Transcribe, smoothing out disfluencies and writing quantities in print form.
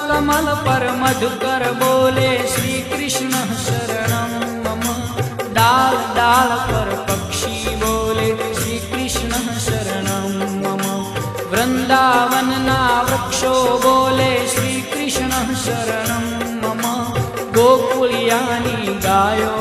कमल पर मधुकर बोले श्री कृष्ण शरणं मम। डाल डाल पर पक्षी बोले श्री कृष्ण शरणं मम। वृंदावन ना वृक्षो बोले श्री कृष्ण शरणं मम। गोकुलियानी गायो